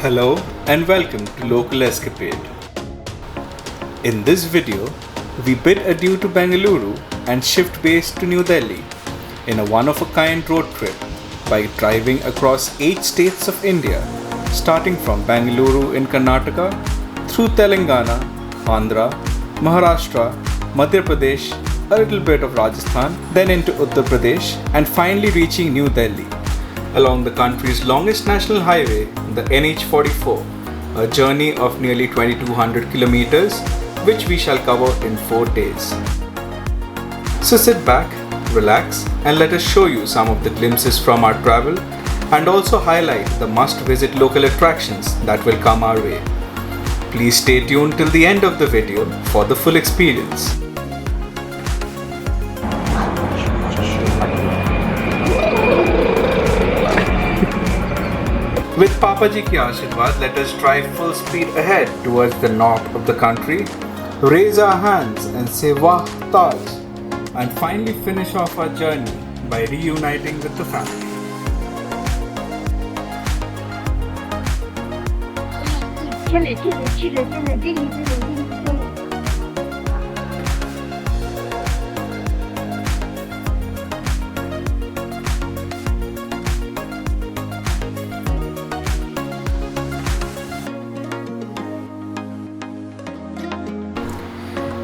Hello and welcome to LocalEscapade. In this video, we bid adieu to Bangalore and shift base to New Delhi in a one-of-a-kind road trip by driving across 8 states of India, starting from Bangalore in Karnataka, through Telangana, Andhra, Maharashtra, Madhya Pradesh, a little bit of Rajasthan, then into Uttar Pradesh and finally reaching New Delhi along the country's longest national highway, the NH44, a journey of nearly 2200 kilometers, which we shall cover in 4 days. So sit back, relax, and let us show you some of the glimpses from our travel and also highlight the must-visit local attractions that will come our way. Please stay tuned till the end of the video for the full experience. With Papaji ki Ashirwad, let us drive full speed ahead towards the north of the country, raise our hands and say Wah Taj, and finally finish off our journey by reuniting with the family.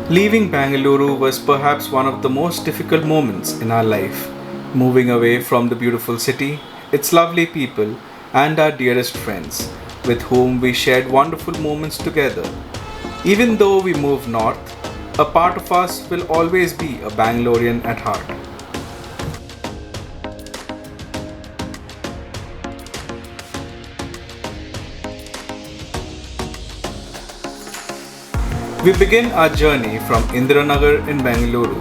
Leaving Bangalore was perhaps one of the most difficult moments in our life, moving away from the beautiful city, its lovely people, and our dearest friends, with whom we shared wonderful moments together. Even though we move north, a part of us will always be a Bangalorean at heart. We begin our journey from Indiranagar in Bangalore.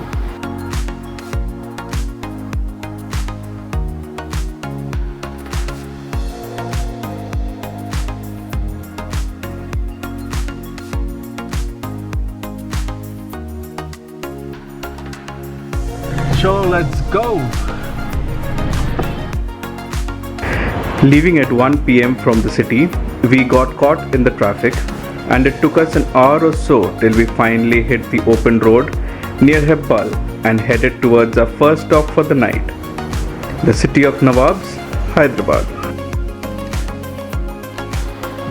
So let's go! Leaving at 1 p.m. from the city, we got caught in the traffic, and it took us an hour or so till we finally hit the open road near Hebbal and headed towards our first stop for the night, the city of Nawabs, Hyderabad.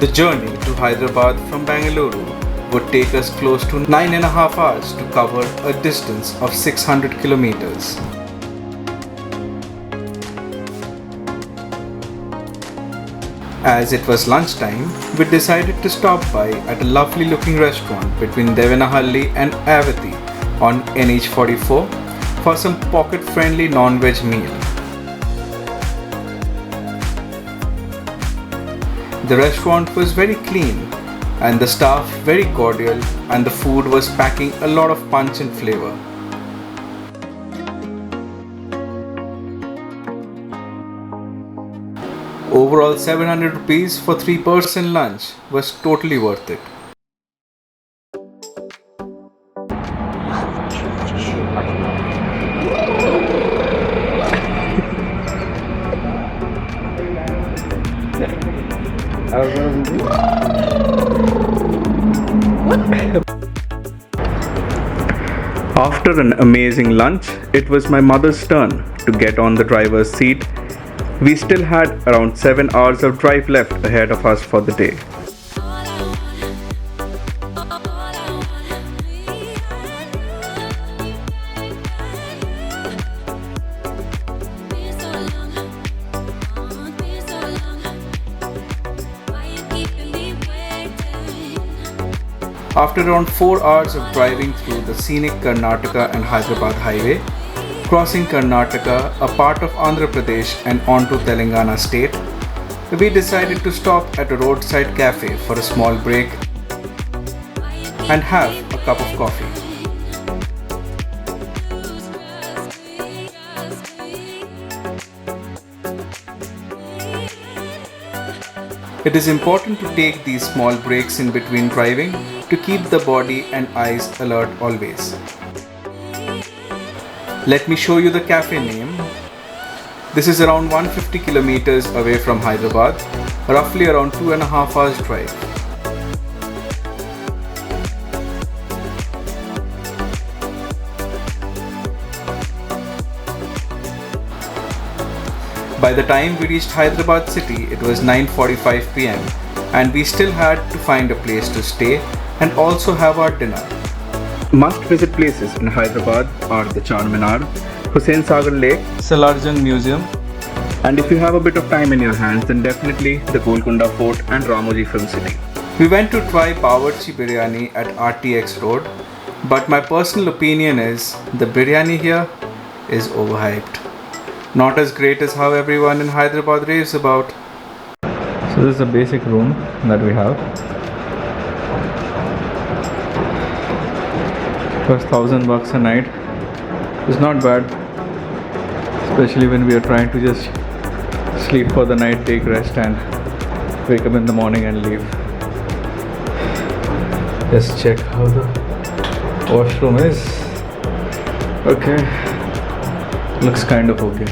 The journey to Hyderabad from Bangalore would take us close to 9.5 hours to cover a distance of 600 kilometers. As it was lunchtime, we decided to stop by at a lovely looking restaurant between Devanahalli and Avati on NH44 for some pocket friendly non-veg meal. The restaurant was very clean and the staff very cordial, and the food was packing a lot of punch and flavor. Overall 700 rupees for 3-person lunch was totally worth it. After an amazing lunch, it was my mother's turn to get on the driver's seat. We still had around 7 hours of drive left ahead of us for the day. After around 4 hours of driving through the scenic Karnataka and Hyderabad highway, crossing Karnataka, a part of Andhra Pradesh, and onto Telangana state, we decided to stop at a roadside cafe for a small break and have a cup of coffee. It is important to take these small breaks in between driving to keep the body and eyes alert always. Let me show you the cafe name. This is around 150 kilometers away from Hyderabad roughly around 2.5 hours drive. By the time we reached Hyderabad city, it was 9:45 pm and we still had to find a place to stay and also have our dinner. Must visit places in Hyderabad are the Charminar, Hussain Sagar Lake, Salarjung Museum, and if you have a bit of time in your hands, then definitely the Golconda Fort and Ramoji Film City. We went to try Bawarchi Biryani at RTX Road, but my personal opinion is the biryani here is overhyped. Not as great as how everyone in Hyderabad raves about. So this is a basic room that we have. Cost $1,000 a night. It's not bad, especially when we are trying to just sleep for the night, take rest and wake up in the morning and leave. Just check how the washroom is. Okay, looks kind of okay.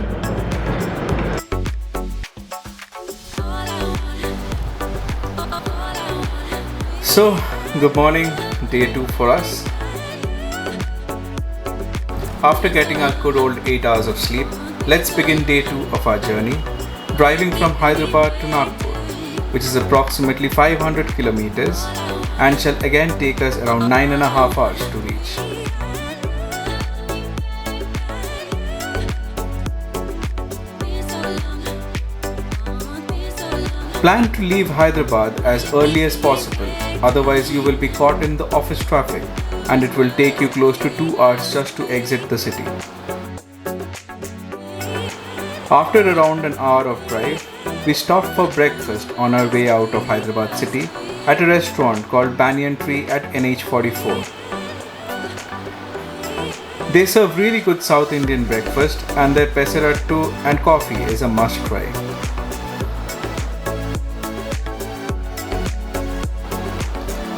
So, good morning, day 2 for us. After getting a good old 8 hours of sleep, let's begin day 2 of our journey, driving from Hyderabad to Nagpur, which is approximately 500 kilometers and shall again take us around 9.5 hours to reach. Plan to leave Hyderabad as early as possible, otherwise you will be caught in the office traffic and it will take you close to 2 hours just to exit the city. After around an hour of drive, we stopped for breakfast on our way out of Hyderabad city at a restaurant called Banyan Tree at NH44. They serve really good South Indian breakfast and their pesarattu and coffee is a must try.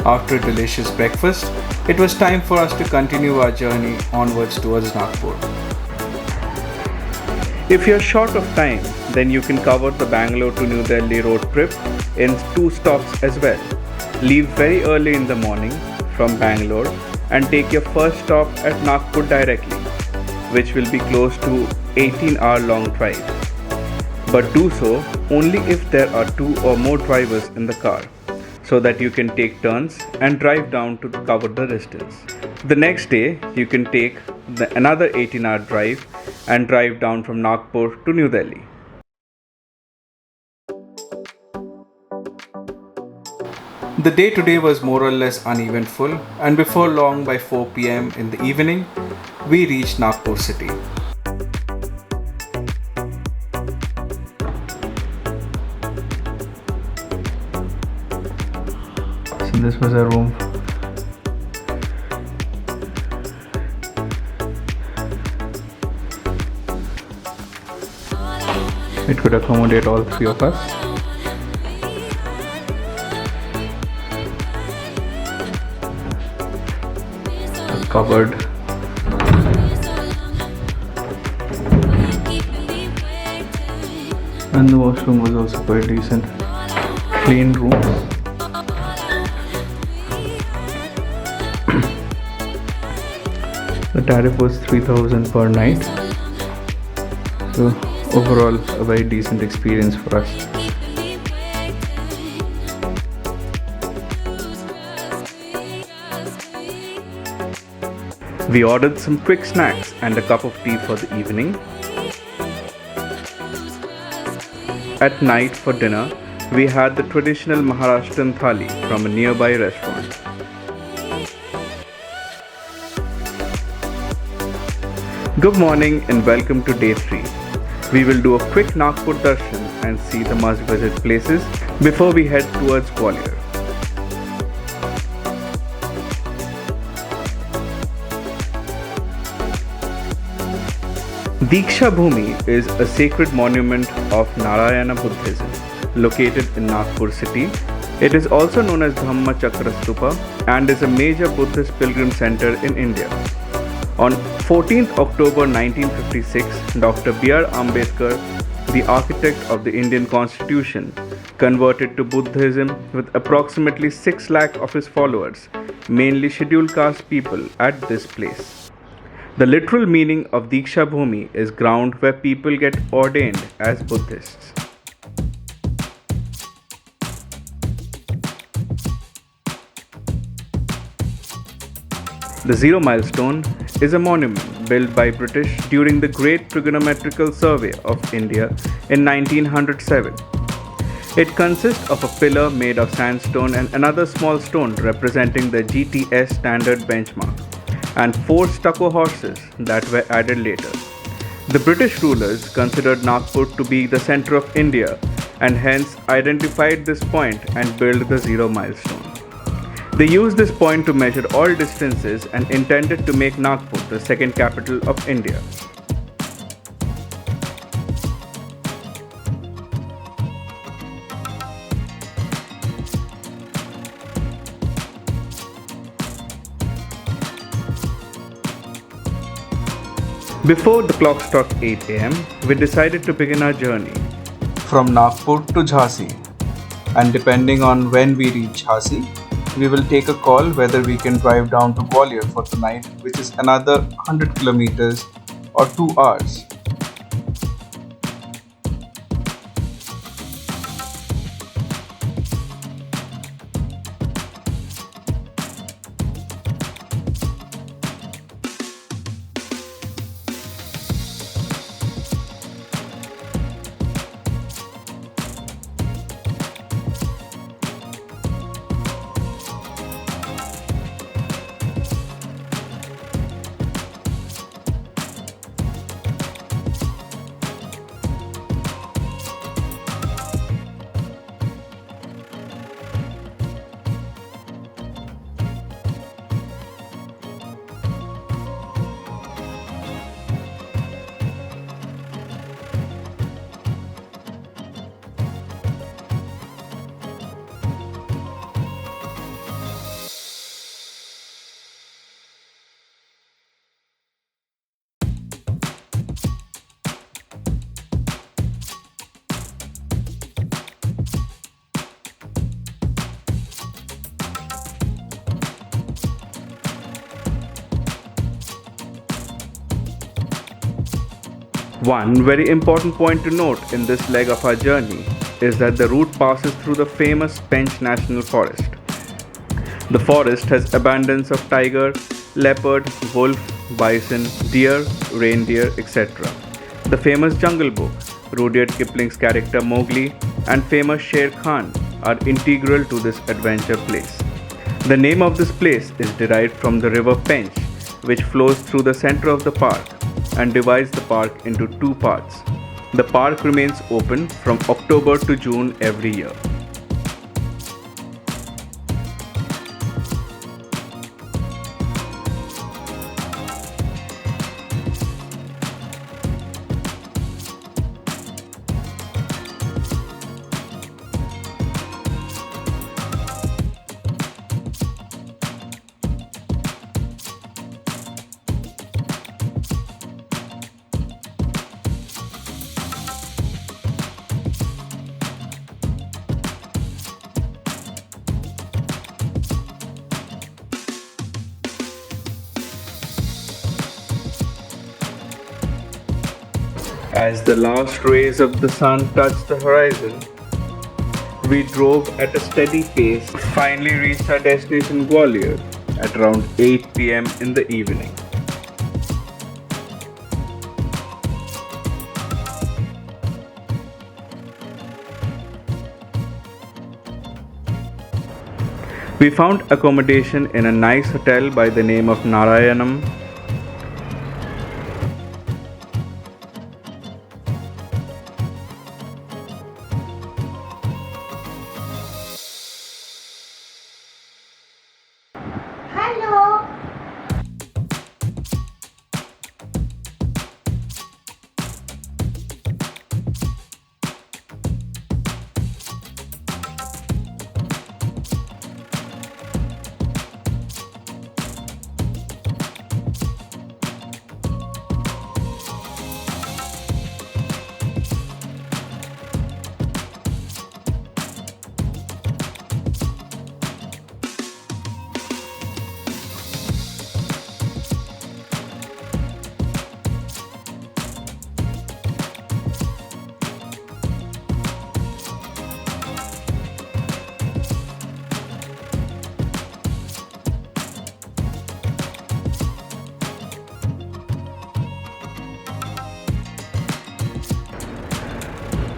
After a delicious breakfast, it was time for us to continue our journey onwards towards Nagpur. If you're short of time, then you can cover the Bangalore to New Delhi road trip in 2 stops as well. Leave very early in the morning from Bangalore and take your first stop at Nagpur directly, which will be close to 18-hour long drive. But do so only if there are 2 or more drivers in the car, so that you can take turns and drive down to cover the distance. The next day, you can take another 18-hour drive and drive down from Nagpur to New Delhi. The day today was more or less uneventful, and before long, by 4 pm in the evening, we reached Nagpur city. So this was our room. It could accommodate all 3 of us. A cupboard. And the washroom was also quite decent. Clean room. The tariff was 3,000 per night. So overall, a very decent experience for us. We ordered some quick snacks and a cup of tea for the evening. At night for dinner, we had the traditional Maharashtrian thali from a nearby restaurant. Good morning and welcome to day 3. We will do a quick Nagpur darshan and see the must-visit places before we head towards Gwalior. Diksha Bhumi is a sacred monument of Narayana Buddhism located in Nagpur city. It is also known as Dhamma Chakra Stupa and is a major Buddhist pilgrim center in India. On 14th October 1956, Dr. B.R. Ambedkar, the architect of the Indian Constitution, converted to Buddhism with approximately 6 lakh of his followers, mainly scheduled caste people, at this place. The literal meaning of Diksha Bhumi is ground where people get ordained as Buddhists. The Zero Milestone is a monument built by British during the Great Trigonometrical Survey of India in 1907. It consists of a pillar made of sandstone and another small stone representing the GTS standard benchmark, and 4 stucco horses that were added later. The British rulers considered Nagpur to be the center of India and hence identified this point and built the Zero Milestone. They used this point to measure all distances and intended to make Nagpur the second capital of India. Before the clock struck 8 am, we decided to begin our journey from Nagpur to Jhansi, and depending on when we reach Jhansi, we will take a call whether we can drive down to Gwalior for the night, which is another 100 kilometers or 2 hours. One very important point to note in this leg of our journey is that the route passes through the famous Pench National Forest. The forest has abundance of tiger, leopard, wolf, bison, deer, reindeer, etc. The famous Jungle Book, Rudyard Kipling's character Mowgli, and famous Sher Khan are integral to this adventure place. The name of this place is derived from the river Pench, which flows through the center of the park and divides the park into 2 parts. The park remains open from October to June every year. As the last rays of the sun touched the horizon, we drove at a steady pace, finally reached our destination Gwalior at around 8 p.m. in the evening. We found accommodation in a nice hotel by the name of Narayanam.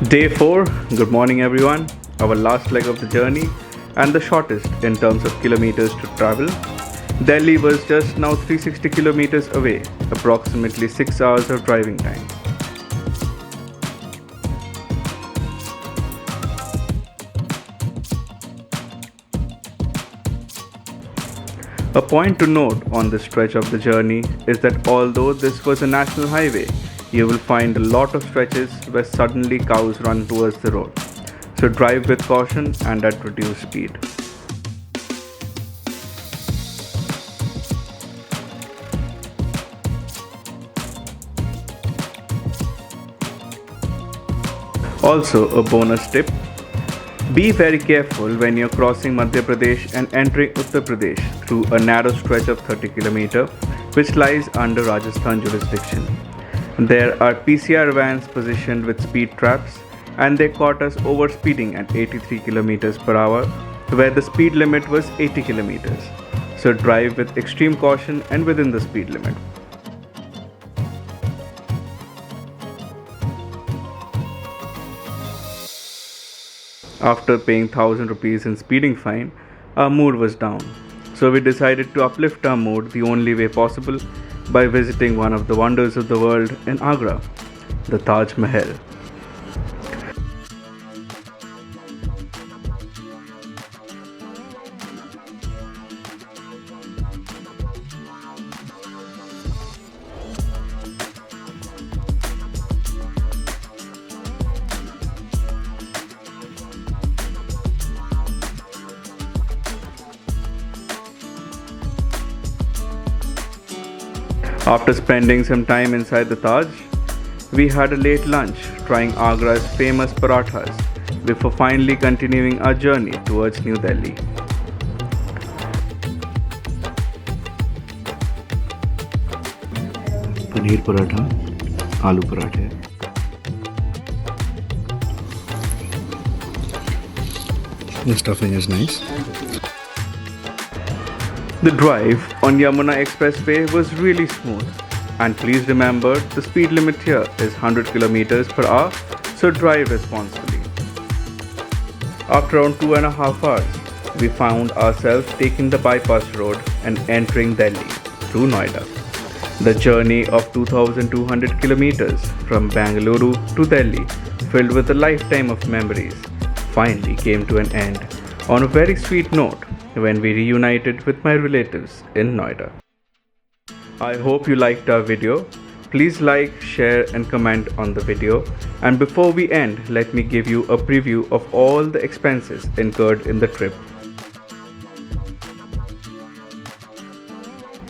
Day 4, good morning everyone. Our last leg of the journey and the shortest in terms of kilometers to travel. Delhi was just now 360 kilometers away, approximately 6 hours of driving time. A point to note on this stretch of the journey is that although this was a national highway, you will find a lot of stretches where suddenly cows run towards the road. So drive with caution and at reduced speed. Also, a bonus tip. Be very careful when you're crossing Madhya Pradesh and entering Uttar Pradesh through a narrow stretch of 30 km which lies under Rajasthan jurisdiction. There are PCR vans positioned with speed traps and they caught us overspeeding at 83 km per hour where the speed limit was 80 km. So drive with extreme caution and within the speed limit. After paying 1000 rupees in speeding fine, our mood was down. So we decided to uplift our mood the only way possible by visiting one of the wonders of the world in Agra, the Taj Mahal. After spending some time inside the Taj, we had a late lunch trying Agra's famous parathas before finally continuing our journey towards New Delhi. Paneer paratha, aloo parathe. The stuffing is nice. The drive on Yamuna Expressway was really smooth, and please remember the speed limit here is 100 km per hour, so drive responsibly. After around 2.5 hours, we found ourselves taking the bypass road and entering Delhi through Noida. The journey of 2200 km from Bangalore to Delhi, filled with a lifetime of memories, finally came to an end on a very sweet note when we reunited with my relatives in Noida. I hope you liked our video. Please like, share and comment on the video. And before we end, let me give you a preview of all the expenses incurred in the trip.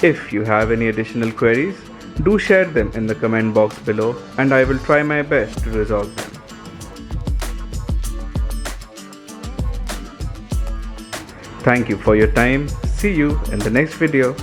If you have any additional queries, do share them in the comment box below and I will try my best to resolve them. Thank you for your time. See you in the next video.